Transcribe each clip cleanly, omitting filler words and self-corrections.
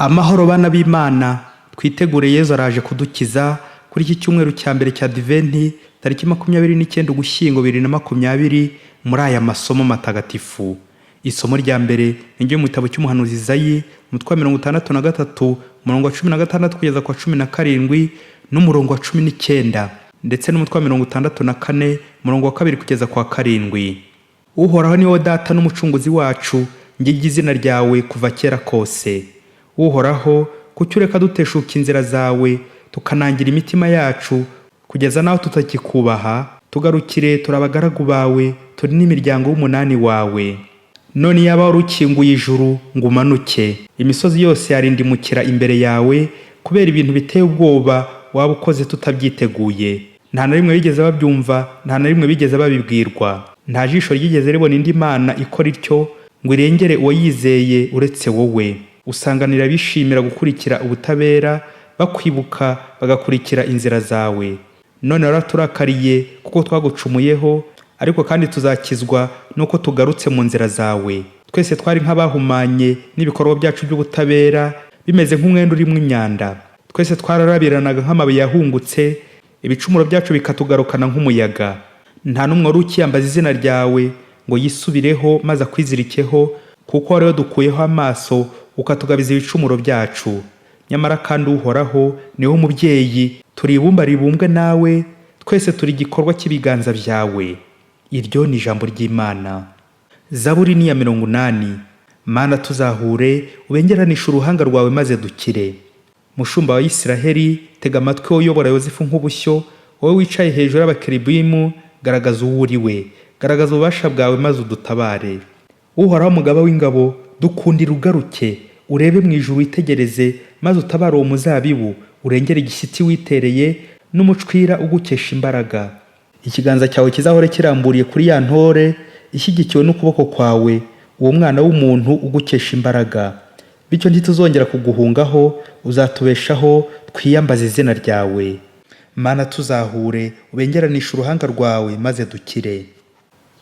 Amahoro bana b'Imana, twitegure Yezu araje kudukiza kuri iki cyumweru cya mbere cya Adventi tariki 29 Ugushyingo 2020 muri aya masomo matagatifu. Isomo rya mbere ni mu gitabo cy'umuhanuzi Izayi umutwe wa 63 umurongo wa 16 kugeza kwa 17 n'umurongo wa 19 ndetse n'umutwe wa 64 umurongo wa 2 kugeza kwa 7. Uhoraho ni wo data n'umucunguzi wacu, ngiye izina ryawe kuva kera kose. Uhoraho, kuki ureka duteshuka inzira zawe tukanangira imitima yacu kugeza naho tutakikubaha? Tugarukire, turabagaragu bawe, turi n'imiryango y'umunani wawe. None yaba warukinguye ijuru ngo umanuke, imisozi yose yarindimukira imbere yawe kubera ibintu biteye ubwoba waba ukoze tutabyiteguye. Nta na rimwe bigeze babyumva, nta na rimwe bigeze babibwirwa. Nta jisho ryigeze ribona indi mana ikora ityo ngo irengere uwo yizeye uretse wowe. Usanganira bishimira gukurikira ubutabera, bakwibuka bagakurikira inzira zawe. None waraturakariye kuko twagucumuyeho, ariko kandi tuzakizwa nuko tugarutse mu nzira zawe. Twese twari nk'abahumanye n'ibikorwa byacu by'ubutabera bimeze nk'umwenda urimo imyanda. Twese twararabiranaga nk'amabuye yahungutse, ibicumuro byacu bikatugarukana nk'umuyaga. Nta n'umwe wari ukiyambaza izina ryawe ngo yisubireho maze akwizirikeho, kuko wari wadukuyeho amaso ukatugabiza ibicumuro byacu. Nyamara kandi Uhoraho niwe mubyeyi, turi ibumba ribumbwe nawe, twese turi igikorwa cy'ibiganza byawe. Iryo ni ijambo ry'Imana. Zaburi ni ya 80. Mana tuzahure, ubengeranisha uruhanga rwawe maze dukire. Mushumba wa Isiraheli, tega amatwi uyobora Yozefu nk'ubushyo, wowe wicaye hejuru y'abakeribimu, garagaza uwo uri we, garagaza ububasha bwawe maze udutabare. Uhoraho mugaba w'ingabo, dukundira ugaruke, urebe mu ijuru witegereze, maze utabara uwo muzabibu, urengere igishyitsi witereye n'umucwira ugukesha imbaraga. Ikiganza cyawe kizahore kiramburiye kuri ya ntore, ishyigikiwe n'ukuboko kwawe, uwo mwana w'umuntu ugukesha imbaraga. Bityo ntituzongera kuguhungaho, uzatubeshaho, twiyambaze izina ryawe. Mana tuzahure, ubengeranisha uruhanga rwawe maze dukire.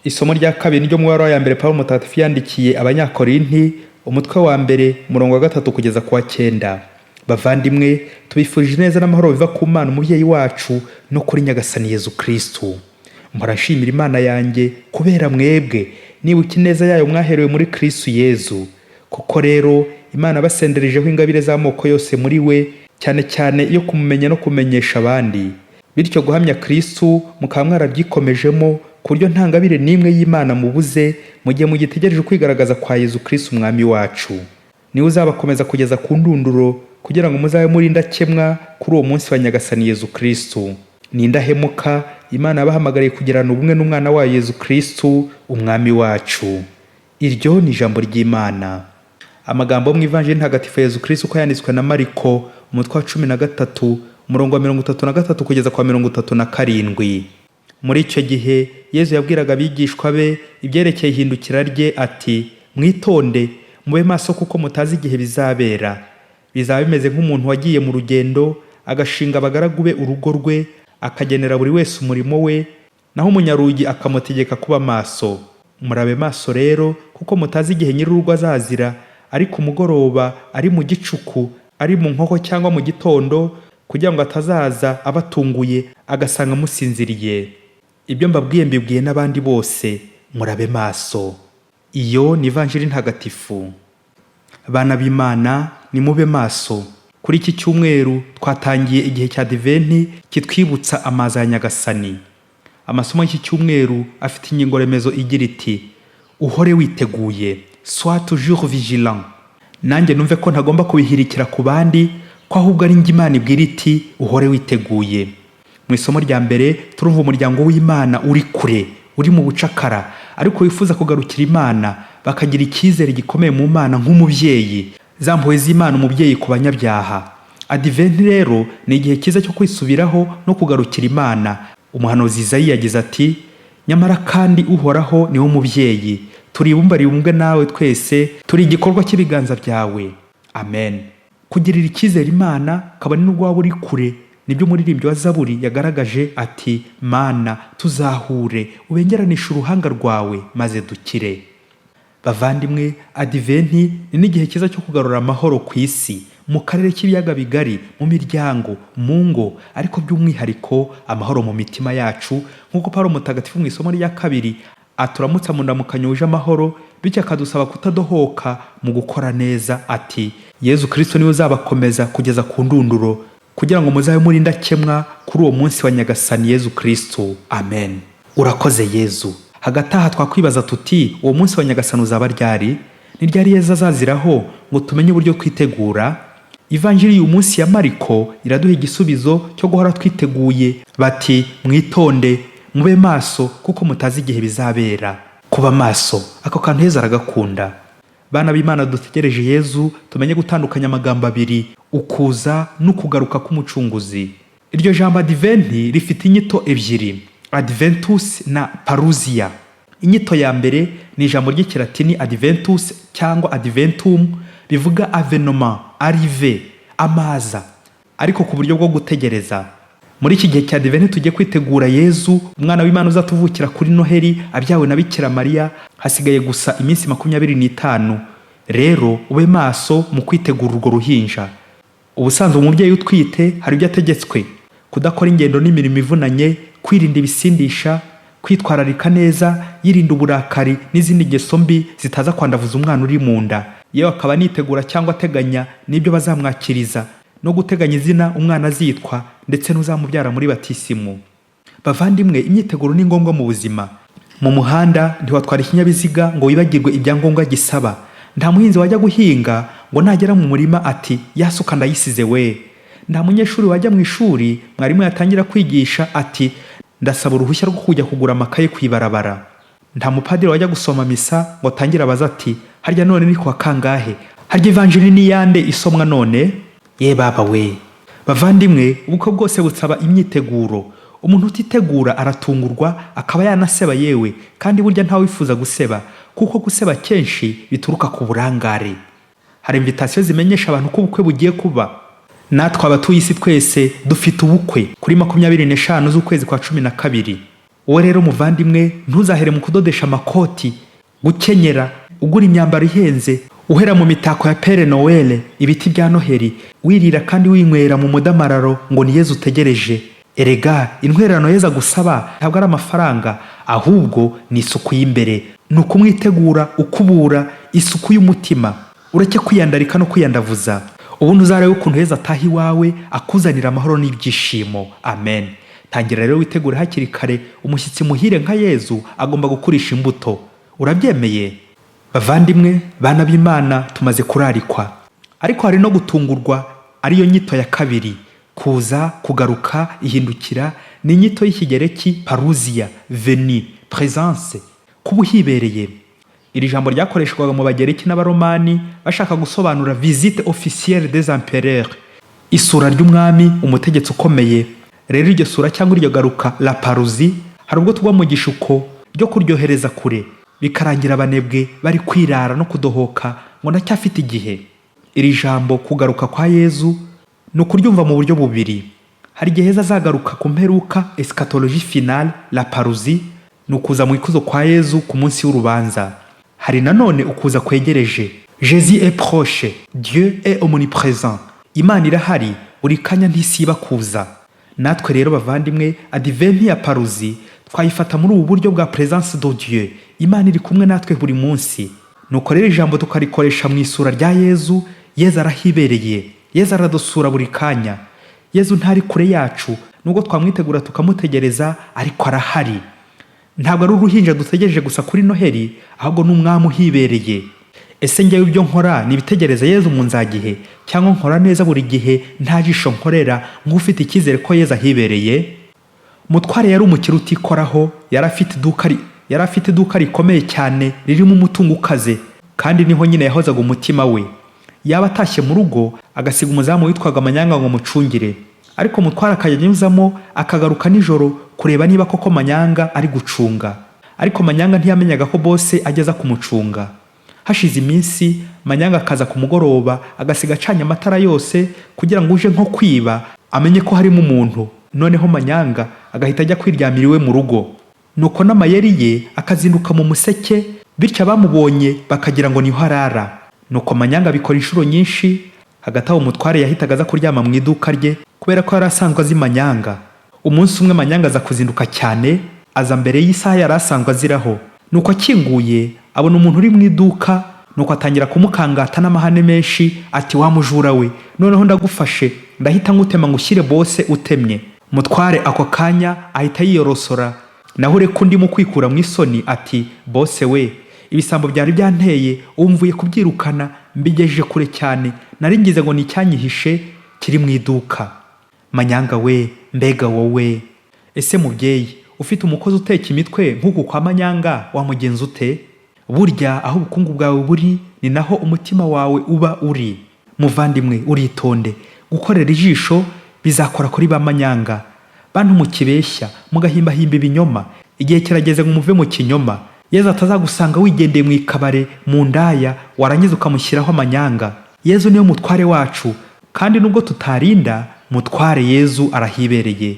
Isomo rya kabiri ryo mu wa mbere Pawulo mutagatifu yandikiye Abanyakorinti umutwe wa mbere umurongo wa 3 kugeza kwa 9. Bavandimwe, tubifurije neza n'amahoro biva ku Mana umubyeyi wacu no kuri Nyagasani Yezu Kristo. Mpora nshimira Imana yanjye kubera mwebwe, nibuka ineza yayo mwaherewe muri Kristo Yezu. Kuko rero Imana basenderejeho ingabire z'amoko yose muri we, cyane cyane iyo kumumenya no kumenyesha abandi. Bityo guhamya Kristo mukaba mwarabyikomejemo ku buryo nta ngabire n'imwe y'Imana mubuze mu gihe mugitegereje kwigaragaza kwa Yezu Kristo umwami wacu. Niwe uzabakomeza kugeza ku ndunduro, kugira ngo muzabe muri ndakemwa kuri uwo munsi wa Nyagasani Yezu Kristo. Ni indahemuka Imana yabahamagariye kugirana ubumwe n'umwana wayo Yezu Kristo umwami wacu. Iryo ni ijambo ry'Imana. Amagambo mu Ivanjili ntagatifu Yezu Kristo uko yanditswe na Mariko umutwe wa 13 umurongo wa 33 kugeza kwa 37. Muri icyo gihe Yezu yabwiraga abigishwa be ibyerekeye ihindukira rye ati, mwitonde mube maso kuko mutazi igihe bizabera. Bizaba bimeze nk'umuntu wagiye mu rugendo, agashinga abagaragu be urugo rwe, akagenera buri wese umurimo we, naho umunyarugi akamutegeka kuba maso. Murabe maso rero, kuko mutazi igihe nyir'urugo azazira, ari ku mugoroba, ari mu gicuku, ari mu nkoko cyangwa mu gitondo, kugira ngo atazaza abatunguye agasanga musinziriye. Ibyo mbabwiye mbibwiye n'abandi bose, murabe maso. Iyo ni Ivanjili ntagatifu. Bana b'Imana, ni mube maso. Kuri iki cyumweru twatangiye igihe cya Adventi kitwibutsa amaza ya Nyagasani. Amasomo y'iki cyumweru afite ingingo remezo igira iti, uhore witeguye, sois toujours vigilant. Nanjye numve ko ntagomba kubihirikira ku bandi, ko ahubwo ari njye Imana ibwira iti uhore witeguye. Mu isomo rya mbere turumva umuryango w'Imana uri kure, uri mu bucakara, ariko wifuza kugarukira Imana, bakagira icyizere gikomeye mu Mana nk'umubyeyi, zampuwe z'Imana umubyeyi ku banyabyaha. Adventi rero ni igihe cyiza cyo kwisubiraho no kugarukira Imana. Umuhanuzi Izayi yagize ati, nyamara kandi Uhoraho niwe mubyeyi, turi ibumba ribumbwe nawe, twese turi igikorwa cy'ibiganza byawe. Amen. Kugirira icyizere Imana kabone n'ubwo waba uri kure, nibyo umuririmbyi wa Zaburi yagaragaje ati, Mana tuzahure, ubengeranisha uruhanga rwawe maze dukire. Bavandimwe, adiventi ni n'igihe cyiza cyo kugarura amahoro ku isi, mu karere k'ibiyaga bigari, mu miryango, mu ngo, ariko by'umwihariko amahoro mu mitima yacu, nk'uko Pawulo mutagatifu mu isomo rya 2 aturamutsa mu ndamukanyo wuje amahoro, bityo akadusaba kutadohoka mu gukora neza. Ati: Yezu Kristo niwe uzabakomeza kugeza ku ndunduro, kugira ngo muzabe muri ndakemwa kuri uwo munsi wa Nyagasani Yezu Kristo. Amen. Urakoze Yezu. Hagati aha twakwibaza tuti, uwo munsi wa Nyagasani uzaba ryari? Ni ryari Yezu azaziraho ngo tumenye uburyo twitegura? Ivanjiri y'uyu munsi ya Mariko iraduha igisubizo cyo guhora twiteguye. Bati: mwitonde, mube maso, kuko mutazi igihe bizabera. Kuba maso, ako kantu Yezu aragakunda. Bana b'Imana, dutegereje Yezu, tumenye gutandukanya amagambo abiri: ukuza n'ukugaruka k'umucunguzi. Iryo jambo adventi rifite inyito ebyiri: adventus na parousia. Inyito ya mbere ni ijambo ry'ikilatini adventus cyangwa adventum, bivuga avènement, arrivé, amaza, ariko ku buryo bwo gutegereza. Muri iki gihe cya adventi tugiye kwitegura Yezu, umwana w'Imana uzatuvukira kuri Noheli, abyawe na Bikira Mariya. Hasigaye gusa iminsi 25. Rero ube maso mu kwitegura urwo ruhinja. Ubusanzwe umubyeyi utwite hari ibyo ategetswe: kudakora ingendo n'imirimo ivunanye, kwirinda ibisindisha, kwitwararika neza, yirinda uburakari n'izindi ngeso mbi zitaza kwandavuza umwana uri mu nda. Yewe akaba nitegura cyangwa ateganya n'ibyo bazamwakiriza, no guteganya izina umwana azitwa, ndetse n'uzamubyara muri batisimu. Bavandimwe, imyiteguro ni ngombwa mu buzima. Mu muhanda ntiwatwara ikinyabiziga ngo wibagirwe ibyangombwa gisaba. Nta muhinzi wajya guhinga ngo nagera mu murima ati: yasuka ndayisize we. Nta munyeshuri wajya mu ishuri mwarimu yatangira kwigisha ati: ndasaba uruhushya rwo kujya kugura amakaye kwibarabara. Nta mupadiri wajya gusoma misa ngo atangire abaza ati: harya none ni kwa kangahe? Harya ivanjiri ni yande isomwa none? Ye baba we. Bavandimwe, ubukwe bwose busaba imyiteguro. Umuntu utitegura aratungurwa, akaba yanaseba yewe, kandi burya ntawe wifuza guseba, kuko guseba kenshi bituruka ku burangare. Hari invitation zimenyesha abantu ko ubukwe bugiye kuba. Natwe abatuye isi twese dufite ubukwe kuri 25 z'ukwezi kwa 12. Wowe rero muvandimwe, ntuzahere mu kudodesha amakoti, gukenyera, ugura imyambaro ihenze, uhera mu mitako ya Pere Noel, ibiti bya Noheli, wirira kandi winywera mu mudamararo ngo ni Yezu utegereje. Erega intwererano Yezu gusaba ntabwo ari amafaranga, ahubwo ni isuku y'imbere, ni ukumwitegura, ukubura, isuku y'umutima. Ureke kwiyandarika no kwiyandavuza. Ubundi uzarebe ukuntu Yezu ataha iwawe akuzanira amahoro n'ibyishimo. Amen. Tangira rero witegure hakiri kare. Umushyitsi muhire nka Yezu agomba gukurisha imbuto. Urabyemeye? Bavandimwe, bana b'Imana, tumaze kurarikwa, ariko hari no gutungurwa, ariyo nyito ya kabiri: kuza, kugaruka, ihindukira. Ni inyito y'ikigereki parousia, veni, présence, kuba uhibereye. Iri jambo ryakoreshwaga mu bagereki n'abaromani bashaka gusobanura visite officielle des empereurs, isura ry'umwami, umutegetsi ukomeye. Rero iryo sura cyangwa iryo garuka, la parousie, hari ubwo tugwa mu gishuko ryo kuryohereza kure, bikarangira abanebwe bari kwirara no kudohoka ngo ndacyafite igihe. Iri jambo kugaruka kwa Yezu ni ukuryumva mu buryo bubiri. Hari igihe Yezu azagaruka ku mperuka, eschatologie finale, la parousie, ni ukuza mu ikuzo kwa Yezu ku munsi w'urubanza. Hari nanone ukuza kwegereje, Jésus est proche, Dieu est omniprésent. Imana irahari, buri kanya ntisiba kuza. Natwe rero bavandimwe, adventi ya parousie twayifata muri ubu buryo bwa présence de Dieu. Imana iri kumwe natwe buri munsi. Nuko rero ijambo tukarikoresha mu isura rya Yezu. Yezu arahibereye, Yezu aradusura buri kanya. Yezu ntari kure yacu, nubwo twamwitegura tukamutegereza, ariko arahari. Ntabwo ari uruhinja dutegereje gusa kuri Noheli, ahubwo n'umwami uhibereye. Ese njyewe ibyo nkora nibitegereza Yezu mu nzagihe, cyangwa nkora neza buri gihe nta jisho nkorera nk'ufite icyizere ko Yezu ahibereye? Mutware yari umukire utikoraho, yari afite iduka rikomeye cyane ririmo umutungo ukaze, kandi niho nyine yahozaga umutima we. Yaba atashye mu rugo agasiga umuzamu witwaga Manyanga ngo mucungire, ariko mutware akajyanyuzamo akagaruka nijoro kureba niba koko Manyanga ari gucunga. Ariko Manyanga ntiyamenyaga ko bose ageza kumucunga. Hashize iminsi, Manyanga akaza ku mugoroba agasiga acanye amatara yose kugira ngo uje nko kwiba amenye ko harimo umuntu. Noneho Manyanga agahita ajya kwiryamira iwe mu rugo. Nuko n'amayeri ye akazinduka mu museke bityo abamubonye bakagira ngo niho arara. Nuko amanyanga abikora inshuro nyinshi. Hagati aho umutware yahitaga aza kuryama mu iduka rye kubera ko yari asanzwe azi manyanga. Umunsi umwe manyanga aza kuzinduka cyane, aza mbere y'isaha yari asanzwe aziraho. Nuko akinguye abona umuntu uri mu iduka, nuko atangira kumukangata n'amahane menshi ati, wa mujura we, noneho ndagufashe, ndahita ngutema ngushyire bose utemye. Umutware ako kanya ahita yiyorosora, naho ureka undi mu kwikura mu isoni ati, bose we, ibisambo byari byanteye umvuye kubyirukana mbigejeje kure cyane, nari ngize ngo ni icyanyihishe kiri mu iduka. Manyanga we, mbega wowe, ese mubyeyi ufite umukozi uteka imitwe nk'uku kwa manyanga wamugenza ute? Burya aho ubukungu bwawe buri ni naho umutima wawe uba uri. Muvandimwe uritonde, gukorera ijisho bizakora kuri ba manyanga. Bantu mukibeshya mugahimbahimba ibinyoma, igihe kirageze ngo muve mu kinyoma. Yezu atazagusanga wigendeye mu ikabare mu ndaya warangiza ukamushyiraho amanyanga. Yezu niyo mutware wacu, kandi nubwo tutarinda, mutware Yezu arahibereye.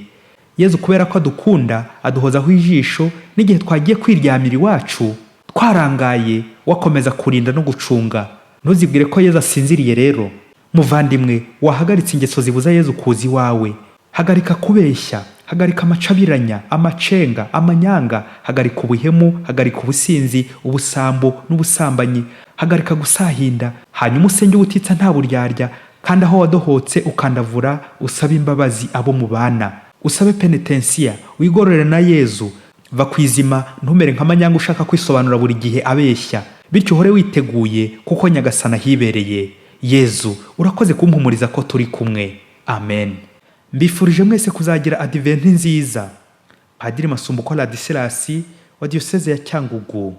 Yezu kubera ko adukunda aduhozaho ijisho, n'igihe twagiye kwiryamira iwacu twarangaye wakomeza kurinda no gucunga. Ntuzibwire ko Yezu asinziriye rero. Muvandimwe wahagaritse ingeso zibuza Yezu kuza iwawe. Hagarika kubeshya, hagarika amacabiranya, amacenga, amanyanga, hagarika ubuhemu, hagarika ubusinzi, ubusambo n'ubusambanyi, hagarika gusahinda, hanyuma usenge ubutitsa nta buryarya, kandi aho wadohotse ukandavura usaba imbabazi abo mubana. Usabe penetensiya, wigororere na Yezu. Va kwizima ntumere nk'amanyanga ushaka kwisobanura buri gihe abeshya, bityo uhore witeguye kuko Nyagasana hibereye. Yezu urakoze kumpumuriza ko turi kumwe. Amen. Mbifurije mwese kuzagira adventi nziza. Padiri Masumbuko Ladislas wa Diyoseze ya Cyangugu.